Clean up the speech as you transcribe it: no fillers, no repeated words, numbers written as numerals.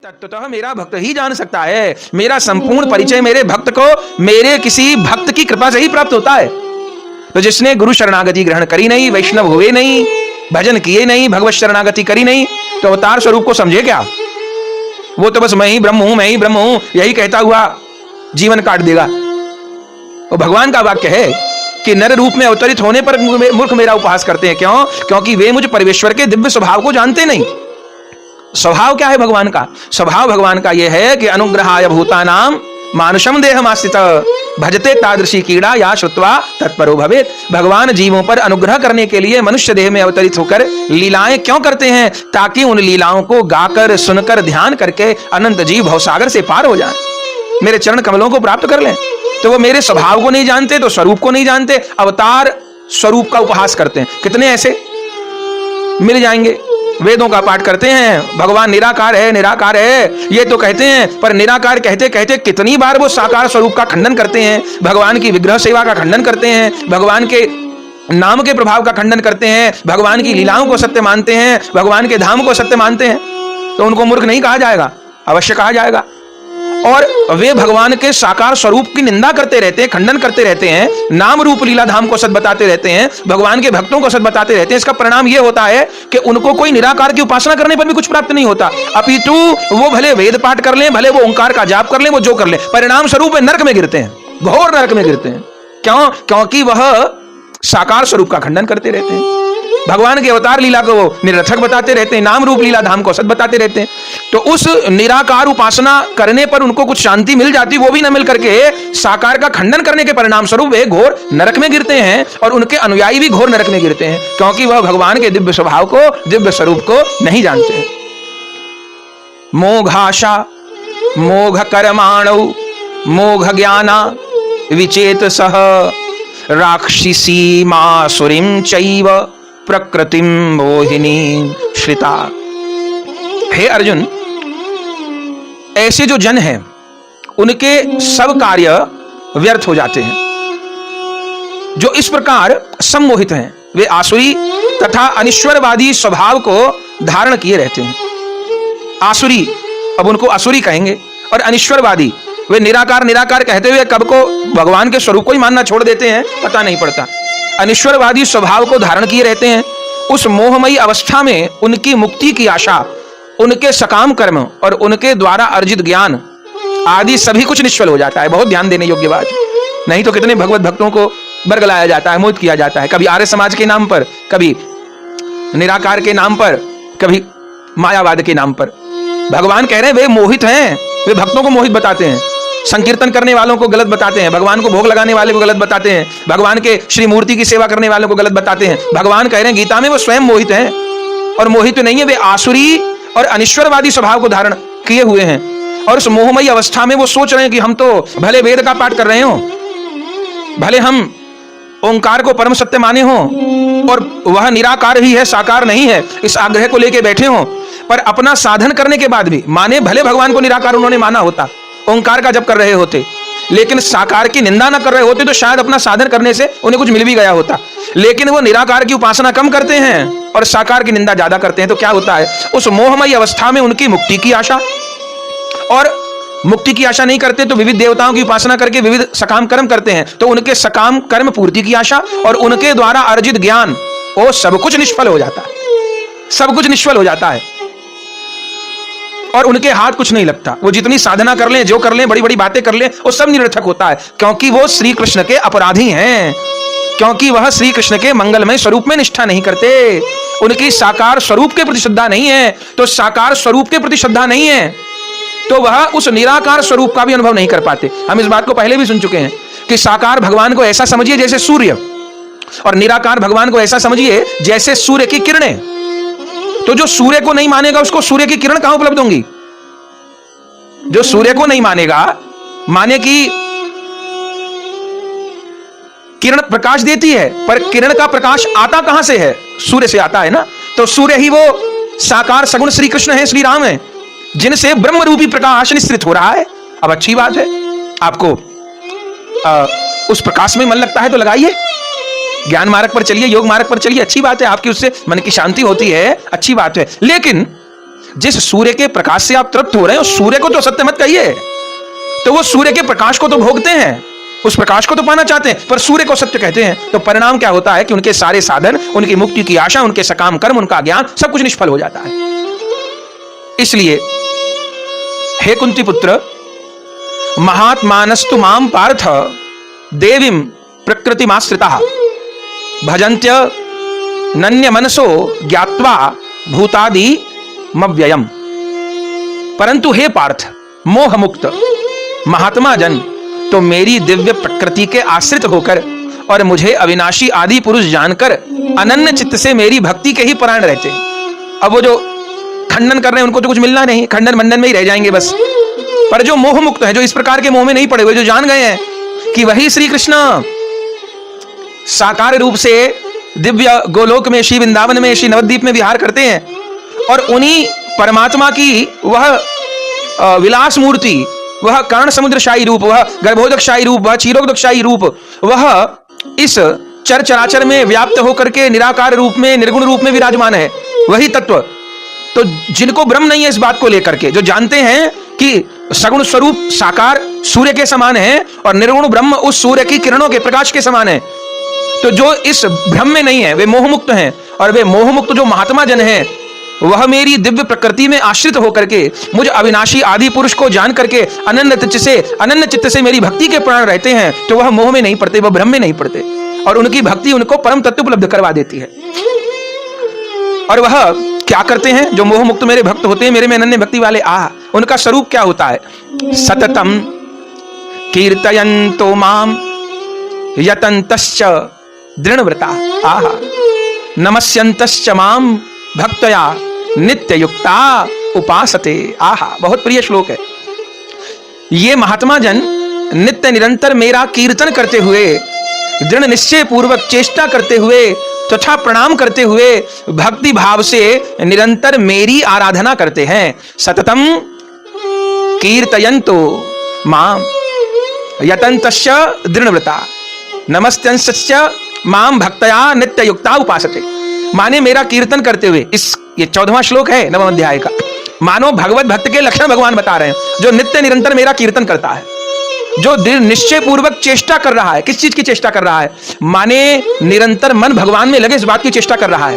तत्वतः मेरा भक्त ही जान सकता है। मेरा संपूर्ण परिचय मेरे भक्त को मेरे किसी भक्त की कृपा से ही प्राप्त होता है। तो जिसने गुरु शरणागति ग्रहण करी नहीं, वैष्णव हुए नहीं, भजन किए नहीं, भगवत शरणागति करी नहीं, तो अवतार स्वरूप को समझे क्या? वो तो बस मैं ही ब्रह्म हूं, मैं ही ब्रह्म हूं यही कहता हुआ जीवन काट देगा। वो भगवान का वाक्य है कि नर रूप में अवतरित होने पर मूर्ख मेरा उपहास करते हैं। क्यों? क्योंकि वे मुझ परमेश्वर के दिव्य स्वभाव को जानते नहीं। स्वभाव क्या है भगवान का? स्वभाव भगवान का यह है कि अनुग्रहाय भूतानाम मानुषम देहमास्थित भजते तादृशी कीड़ा या श्रुत्वा तत्परो भवेत्। भगवान जीवों पर अनुग्रह करने के लिए मनुष्य देह में अवतरित होकर लीलाएं क्यों करते हैं? ताकि उन लीलाओं को गाकर सुनकर ध्यान करके अनंत जीव भवसागर से पार हो जाएं, मेरे चरण कमलों को प्राप्त कर लें। तो वो मेरे स्वभाव को नहीं जानते, तो स्वरूप को नहीं जानते, अवतार स्वरूप का उपहास करते हैं। कितने ऐसे मिल जाएंगे? वेदों का पाठ करते हैं, भगवान निराकार है, निराकार है ये तो कहते हैं, पर निराकार कहते कहते कितनी बार वो साकार स्वरूप का खंडन करते हैं, भगवान की विग्रह सेवा का खंडन करते हैं, भगवान के नाम के प्रभाव का खंडन करते हैं, भगवान की लीलाओं को सत्य मानते हैं, भगवान के धाम को सत्य मानते हैं। तो उनको मूर्ख नहीं कहा जाएगा, अवश्य कहा जाएगा। और वे भगवान के साकार स्वरूप की निंदा करते रहते हैं, खंडन करते रहते हैं, नाम रूप लीला धाम को सत बताते रहते हैं, भगवान के भक्तों को सत बताते रहते हैं। इसका परिणाम यह होता है कि उनको कोई निराकार की उपासना करने पर भी कुछ प्राप्त नहीं होता, अपितु वो भले वेद पाठ कर लें, भले वो ओंकार का जाप कर लें, वो जो कर लें, परिणाम स्वरूप नरक में गिरते हैं, घोर नरक में गिरते हैं। क्यों? क्योंकि वह साकार स्वरूप का खंडन करते रहते हैं, भगवान के अवतार लीला को वो निरर्थक बताते रहते हैं, नाम रूप लीला धाम को सत बताते रहते हैं। तो उस निराकार उपासना करने पर उनको कुछ शांति मिल जाती, वो भी न मिल करके साकार का खंडन करने के परिणाम स्वरूप वे घोर नरक में गिरते हैं, और उनके अनुयायी भी घोर नरक में गिरते हैं, क्योंकि वह भगवान के दिव्य स्वभाव को, दिव्य स्वरूप को नहीं जानते हैं। मोघाशा मोघ कर्माणौ मोघ ज्ञाना विचेतसः राक्षसी मासुरीं चैव प्रकृतिम मोहिनी श्रिता। हे अर्जुन, ऐसे जो जन हैं उनके सब कार्य व्यर्थ हो जाते हैं। जो इस प्रकार सम्मोहित हैं वे आसुरी तथा अनिश्वरवादी स्वभाव को धारण किए रहते हैं। आसुरी, अब उनको असुरी कहेंगे, और अनिश्वरवादी वे निराकार निराकार कहते हुए कब को भगवान के स्वरूप को ही मानना छोड़ देते हैं, पता नहीं पड़ता। अनिश्वरवादी स्वभाव को धारण किए रहते हैं। उस मोहमयी अवस्था में उनकी मुक्ति की आशा, उनके सकाम कर्म और उनके द्वारा अर्जित ज्ञान आदि सभी कुछ निष्फल हो जाता है। बहुत ध्यान देने योग्य बात। नहीं तो कितने भगवत भक्तों को बरगलाया जाता है, मोहित किया जाता है, कभी आर्य समाज के नाम पर, कभी निराकार के नाम पर, कभी मायावाद के नाम पर। भगवान कह रहे हैं वे मोहित हैं, वे भक्तों को मोहित बताते हैं, संकीर्तन करने वालों को गलत बताते हैं, भगवान को भोग लगाने वाले को गलत बताते हैं, भगवान के श्री मूर्ति की सेवा करने वालों को गलत बताते हैं। भगवान कह रहे हैं गीता में वो स्वयं मोहित हैं, और मोहित नहीं है, वे आसुरी और अनिश्वरवादी स्वभाव को धारण किए हुए हैं। और उस मोहमयी अवस्था में वो सोच रहे हैं कि हम तो भले वेद का पाठ कर रहे हो, भले हम ओंकार को परम सत्य माने हो, और वह निराकार ही है, साकार नहीं है, इस आग्रह को लेके बैठे हो, पर अपना साधन करने के बाद भी, माने भले भगवान को निराकार उन्होंने माना होता, ओंकार का जप कर रहे होते, लेकिन साकार की निंदा न कर रहे होते, तो शायद अपना साधन करने से उन्हें कुछ मिल भी गया होता। लेकिन वो निराकार की उपासना कम करते हैं और साकार की निंदा ज्यादा करते हैं। तो क्या होता है? उस मोहमयी अवस्था में उनकी मुक्ति की आशा, और मुक्ति की आशा नहीं करते तो विविध देवताओं की उपासना करके विविध सकाम कर्म करते हैं, तो उनके सकाम कर्म पूर्ति की आशा और उनके द्वारा अर्जित ज्ञान, वो सब कुछ निष्फल हो जाता है, सब कुछ निष्फल हो जाता है, और उनके हाथ कुछ नहीं लगता। वो जितनी साधना कर लें, जो कर लें, बड़ी बड़ी बातें कर लें, वो सब निरर्थक होता है, क्योंकि वो श्री कृष्ण के अपराधी हैं, क्योंकि वह श्री कृष्ण के मंगलमय स्वरूप में निष्ठा नहीं करते, उनकी साकार स्वरूप के प्रति श्रद्धा नहीं है। तो साकार स्वरूप के प्रति श्रद्धा नहीं है तो वह उस निराकार स्वरूप का भी अनुभव नहीं कर पाते। हम इस बात को पहले भी सुन चुके हैं कि साकार भगवान को ऐसा समझिए जैसे सूर्य, और निराकार भगवान को ऐसा समझिए जैसे सूर्य की किरणें। तो जो सूर्य को नहीं मानेगा उसको सूर्य की किरण कहां उपलब्ध होंगी? जो सूर्य को नहीं मानेगा, माने कि किरण प्रकाश देती है, पर किरण का प्रकाश आता कहां से है? सूर्य से आता है ना। तो सूर्य ही वो साकार सगुण श्री कृष्ण है, श्री राम है, जिनसे ब्रह्म रूपी प्रकाश निश्रित हो रहा है। अब अच्छी बात है, आपको उस प्रकाश में मन लगता है तो लगाइए, ज्ञान मार्ग पर चलिए, योग मार्ग पर चलिए, अच्छी बात है, आपकी उससे मन की शांति होती है, अच्छी बात है। लेकिन जिस सूर्य के प्रकाश से आप तृप्त हो रहे हैं उस सूर्य को तो सत्य मत कहिए। तो वो सूर्य के प्रकाश को तो भोगते हैं, उस प्रकाश को तो पाना चाहते हैं, पर सूर्य को सत्य कहते हैं। तो परिणाम क्या होता है कि उनके सारे साधन, उनकी मुक्ति की आशा, उनके सकाम कर्म, उनका ज्ञान, सब कुछ निष्फल हो जाता है। इसलिए हे कुंती पुत्र, महात्मानस्तु माम पार्थ देवीं प्रकृतिमाश्रिताः भजन्त्य नन्य मनसो ज्ञात्वा भूतादि मव्ययम्। परंतु हे पार्थ, मोह मुक्त महात्मा जन तो मेरी दिव्य प्रकृति के आश्रित होकर और मुझे अविनाशी आदि पुरुष जानकर अनन्य चित्त से मेरी भक्ति के ही परायण रहते हैं। अब वो जो खंडन कर रहे हैं उनको तो कुछ मिलना नहीं, खंडन मंडन में ही रह जाएंगे बस। पर जो मोह मुक्त है, जो इस प्रकार के मोह में नहीं पड़े हुए, जो जान गए हैं कि वही श्री कृष्ण साकार रूप से दिव्य गोलोक में, श्री वृंदावन में, श्री नवद्वीप में विहार करते हैं, और उन्हीं परमात्मा की वह विलास मूर्ति, वह कर्ण समुद्रशाही रूप, वह गर्भोदकशाही रूप, वह क्षीरोदकशाही रूप, वह इस चर चराचर में व्याप्त होकर के निराकार रूप में, निर्गुण रूप में विराजमान है, वही तत्व। तो जिनको भ्रम नहीं है इस बात को लेकर के, जो जानते हैं कि सगुण स्वरूप साकार सूर्य के समान है और निर्गुण ब्रह्म उस सूर्य की किरणों के प्रकाश के समान है, तो जो इस भ्रम में नहीं है वे मोहमुक्त हैं। और वे मोहमुक्त जो महात्मा जन हैं वह मेरी दिव्य प्रकृति में आश्रित होकर के मुझ अविनाशी आदि पुरुष को जान करके अनन्य चित्त से मेरी भक्ति के प्राण रहते हैं। तो वह मोह में नहीं पड़ते, वह भ्रम में नहीं पड़ते, और उनकी भक्ति उनको परम तत्व उपलब्ध करवा देती है। और वह क्या करते हैं? जो मोह मुक्त मेरे भक्त होते हैं, मेरे में अनन्य भक्ति वाले, उनका स्वरूप क्या होता है? सततम कीर्तयन्तो माम यतन्तश्च दृढ़व्रता नमस्यन्तश्च माम भक्तया नित्य युक्ता उपासते। बहुत प्रिय श्लोक है ये। महात्मा जन नित्य निरंतर मेरा कीर्तन करते हुए, दृढ़ निश्चय पूर्वक चेष्टा करते हुए तथा प्रणाम करते हुए भक्ति भाव से निरंतर मेरी आराधना करते हैं। सततम कीर्तयन्तो माम यतन्तश्च दृढ़व्रता नमस्यन्तश्च माम भक्तया नित्य युक्ता उपासते। माने मेरा कीर्तन करते हुए, ये 14वां श्लोक है 9वें अध्याय का। मानो भगवत भक्त के लक्षण भगवान बता रहे हैं, जो नित्य निरंतर मेरा कीर्तन करता है, जो दृढ़ निश्चय पूर्वक चेष्टा कर रहा है। किस चीज की चेष्टा कर रहा है? माने निरंतर मन भगवान में लगे इस बात की चेष्टा कर रहा है